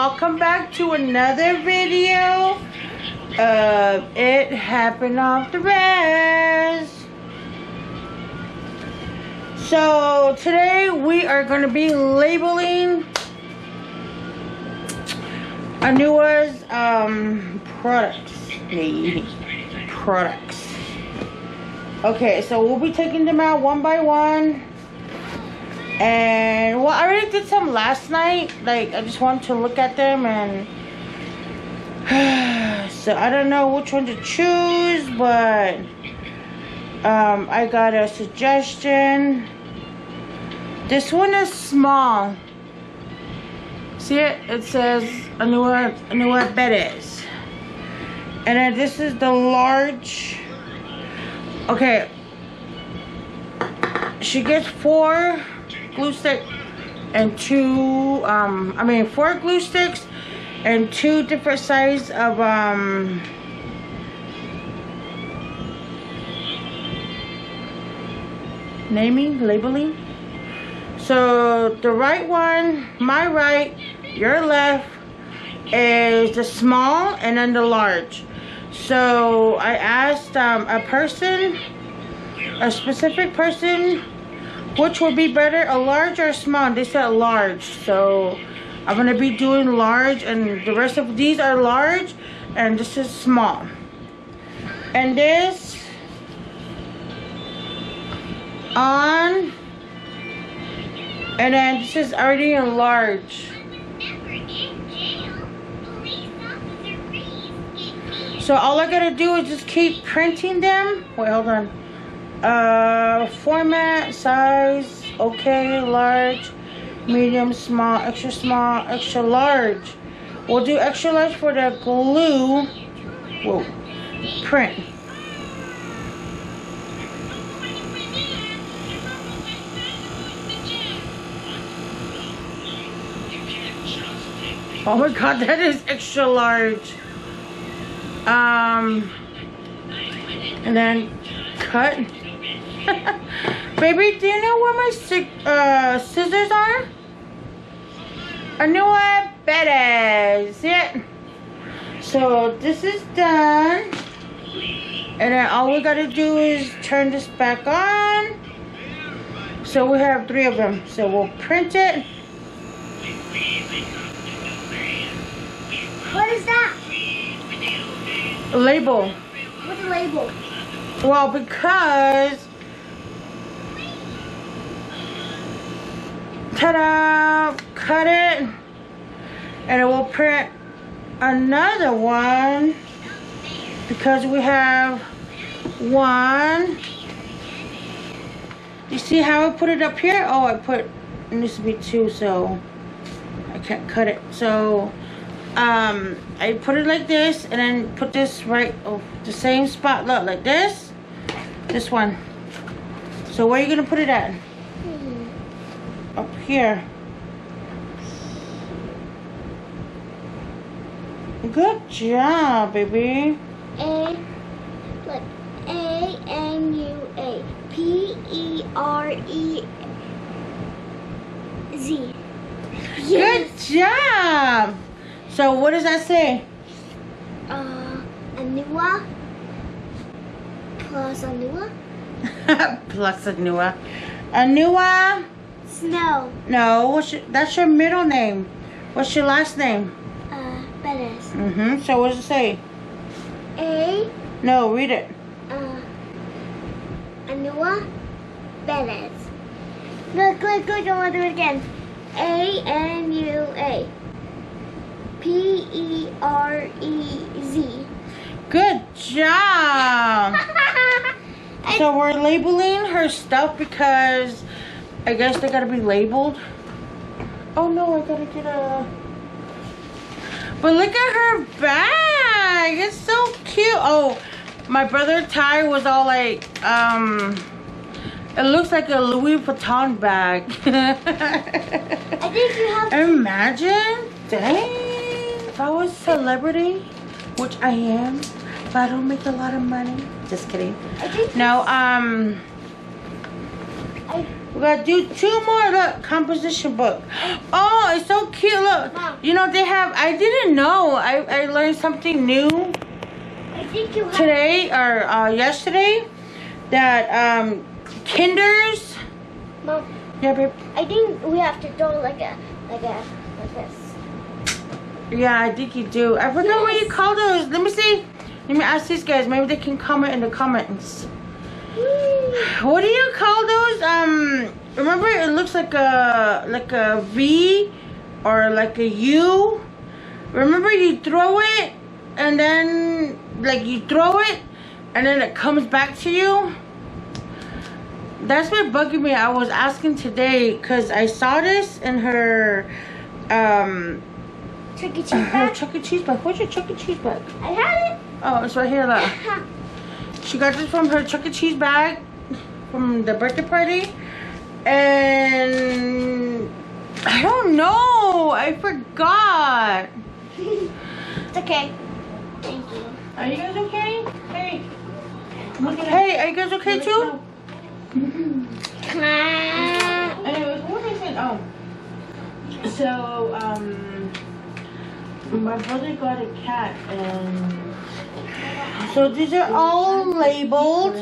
welcome back to another video of It Happened Off the Res. So today we are going to be labeling Anua's products. Okay, so we'll be taking them out one by one. And well, I already did some last night. Like, I just wanted to look at them, and so I don't know which one to choose, but I got a suggestion. This one is small. See it? It says Anua Perez. And then this is the large. Okay. She gets 4 glue sticks and 4 glue sticks and 2 different size of labeling. So the right one, my right, your left, is the small, and then the large. So I asked a specific person, which would be better, a large or a small? And they said large. So I'm going to be doing large, and the rest of these are large, and this is small. And this on, and then this is already in large. So all I gotta do is just keep printing them. Wait, hold on. Format, size, okay, large, medium, small, extra large. We'll do extra large for the glue. Whoa. Print. Oh my god, that is extra large. And then cut. Baby, do you know where my scissors are? Anua Perez. See it? So this is done. And then all we gotta do is turn this back on. So we have 3 of them. So we'll print it. What is that? A label. What's a label? Well, because ta-da! Cut it, and it will print another one because we have 1. You see how I put it up here? Oh, it needs to be 2, so I can't cut it. So I put it like this, and then put this right the same spot. Look, like this one. So where are you gonna put it at? Up here. Good job, baby. Look, A-N-U-A P-E-R-E-Z. Yes. Good job. So what does that say? Anua plus Anua. Plus Anua. Anua. Snow. No, that's your middle name. What's your last name? Perez. So what does it say? No, read it. Anua Perez. Look, I want to do it again. A-N-U-A P-E-R-E-Z. Good job. So we're labeling her stuff because I guess they gotta be labeled. Oh no, I gotta get a... But look at her bag. It's so cute. Oh, my brother Ty was all like, it looks like a Louis Vuitton bag. I think you have to... Imagine. Dang. If I was a celebrity, which I am, but I don't make a lot of money. Just kidding. I think no, We gotta do 2 more. Look, composition book. Oh, it's so cute. Look, you know they have. I didn't know. I learned something new I think you have. today or yesterday. That Kinders. Mom, Yeah, babe. I think we have to draw like this. Yeah, I think you do. I forgot what you call those. Let me see. Let me ask these guys. Maybe they can comment in the comments. What do you call those? Remember it looks like a V or like a U. Remember you throw it and then like you throw it and then it comes back to you. That's what bugging me. I was asking today because I saw this in her Chuck E. Cheese her bag. Chuck E. Cheese bag. Where's your Chuck E. Cheese bag? I had it. Oh, it's right here. Look. She got this from her Chuck E. Cheese bag from the birthday party. And I don't know. I forgot. It's okay. Thank you. Are you guys okay? Hey. Hey, are you guys okay too? Anyways, what was I saying? Oh. So, my brother got a cat and so these are all labeled.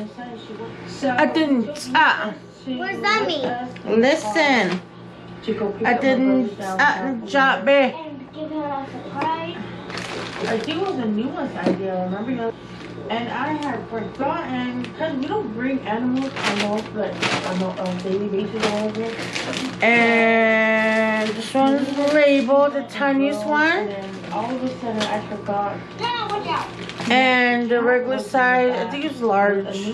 I didn't. What does that mean? Listen. I didn't. Job, babe. And give her a surprise. I think it was a newest idea. Remember? And I had forgotten because we don't bring animals on a daily basis or whatever. And this one's labeled the tiniest one. And all of a sudden I forgot. Watch out. And the regular size, I think it's large.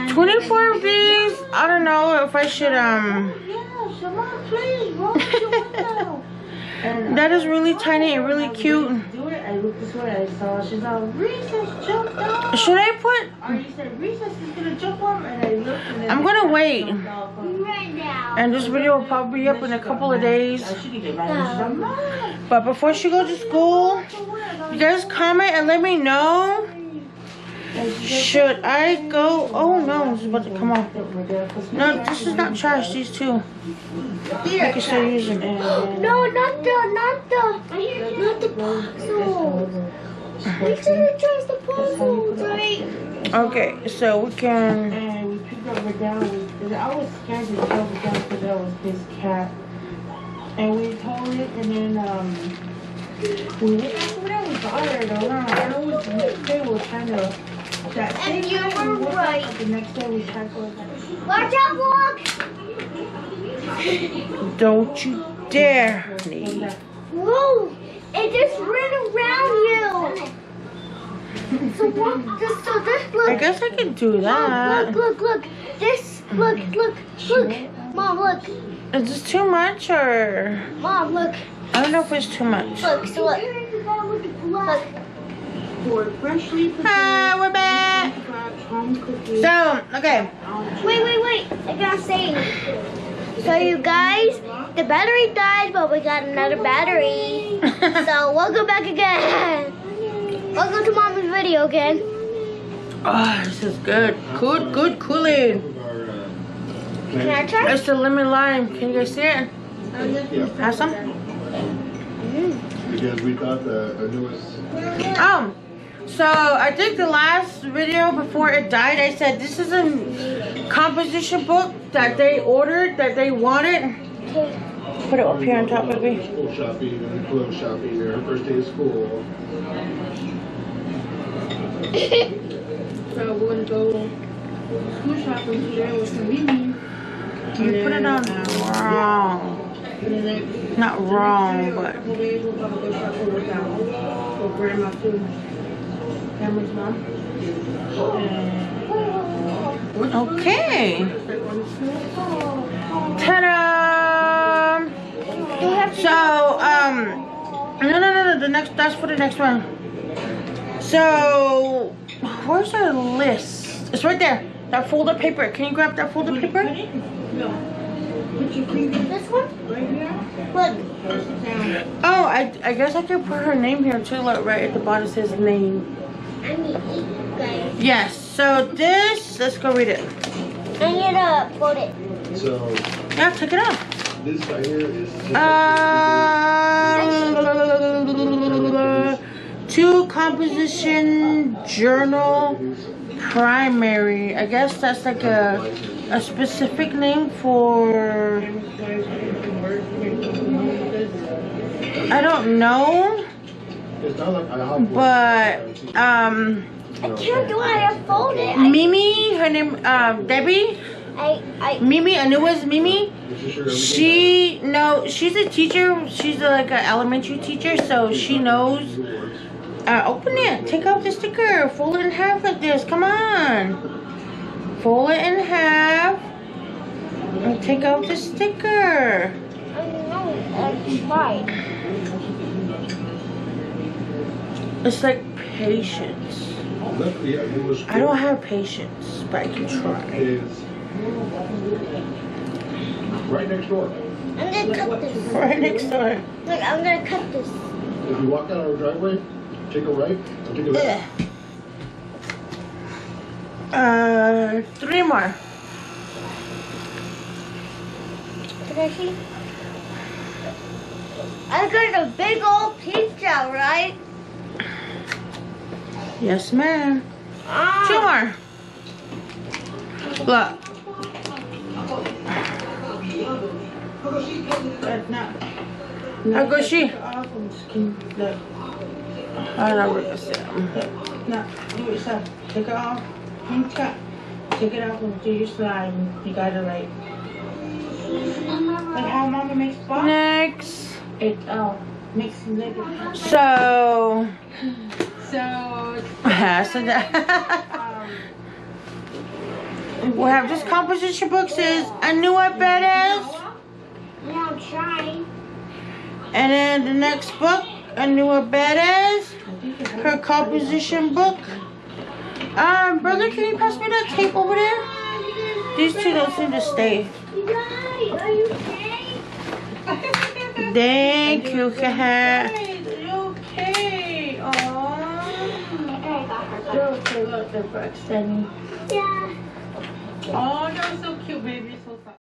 24 of these. I don't know if I should That is really tiny and really cute. I looked this way, I saw, she's all, Recess jumped off. Should I put? Artie said, Recess is gonna jump off, and I looked and then I'm gonna wait. Right now. And this video will probably be up in a couple of days. She didn't get mad. She's like, Mom. But before she goes to school, you guys comment and let me know. Should I go? Oh no, this is about to come off. No, this is not trash. These two. I can still use them. No, not the puzzle. We should have tried the puzzles, right? Okay, so we can. And we picked up Vidal. I was scared to tell Vidal because that was his cat. And we told it, and then we went after that. We bothered her. I know the next day we were trying to. That And same you night we were woke right. up, the next day we tried to go. Watch out, vlog. Don't you dare. Whoa! It just ran around you. So what? So this look. I guess I can do that. Look. This look. Mom, look. Is this too much or? Mom, look. I don't know if it's too much. Look. So look. Look. For freshly Hi, we're back. home cooking. So, okay. Wait. I gotta say. So you guys, the battery died, but we got another battery. So welcome back again. Welcome to Mommy's video again. Oh, this is good. Good Kool-Aid. Can I try? It's the lemon lime. Can you guys see it? Have some? Because we thought the newest. So I think the last video before it died, I said this is a composition book that they ordered, that they wanted. Put it up here on top of me. School shopping and clothes shopping. Her first day of school. So we're gonna go school shopping today with Mimi. Can you put it on wrong? Not wrong, but. We'll probably go shop for workout. For grandma too. Grandma's mom. Okay. Ta-da! So, no. The next, that's for the next one. So, where's our list? It's right there. That folder paper. Can you grab that folder paper? This one? Right here. Look. Oh, I guess I can put her name here too. Look, right at the bottom it says name. I need to eat, guys. Yes. So this, let's go read it. I need to put it. So Yeah, take it out. this right here is Two composition journal primary. I guess that's like a specific name for, I don't know, it's not like I but I can't do it. I have fold it. Mimi, her name Debbie. Mimi, I knew it was Mimi. She's a teacher. She's like an elementary teacher, so she knows. Open it. Take out the sticker. Fold it in half like this. Come on. Fold it in half. And take out the sticker. Right. It's like patience. I don't have patience, but I can try. Is right next door. I'm gonna cut this. Right next door. Look, I'm gonna cut this. If you walk down our driveway, take a right, and take a left. Three more. Can I see? I got a big old pizza, right? Yes, ma'am. Two more. Look. How goes she? Look. I don't know. No, do it yourself. Take it off. Take it off and do your slime. You gotta like how Mama makes balls. Next. It makes liquid. So. So we have this composition book says I knew I badass. Yeah, I'm trying. And then the next book, I knew a badass. Her composition book. Brother, can you pass me that tape over there? These two don't seem to stay. You guys, are you okay? Thank you, Kat. Are you okay? Aww. You're okay. Look, the book's standing. Yeah. Oh, you're so cute, baby.